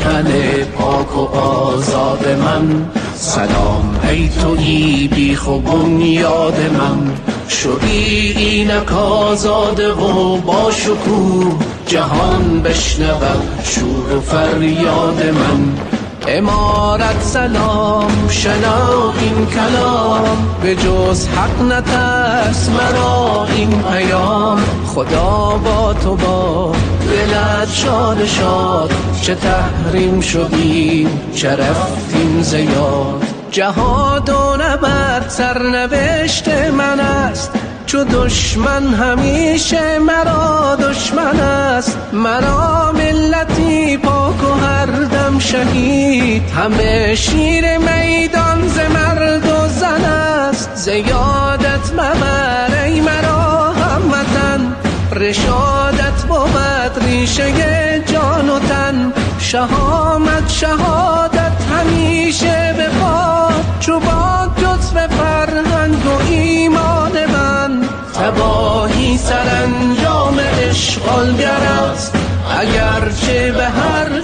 وطن پاک و آزاد من. سلام ای تویی بیخ و بنیاد من، شدی اینک آزاده و با شکوه، جهان بشنود شور و فریاد من. امارت سلام شنو این کلام، به جز حق نترس مرا این پیام. خدا با تو با دلت شاد شاد، چه تحریم شدیم چه رفتیم زیاد. جهاد و نبرد سرنوشت من است، چو دشمن همیشه مرا دشمن است. مرا ملتی پاک و هر دم شهید، همه شیر میدان ز مرد و زن است. زیادت مبر ای مرا هموطن، رشادت بود ریشه جان و تن. شهامت شهادت همیشه به پاد، چو باد جزو فرهنگ و ایمان من. تباهی سرانجام اشغالگر است، اگرچه به هر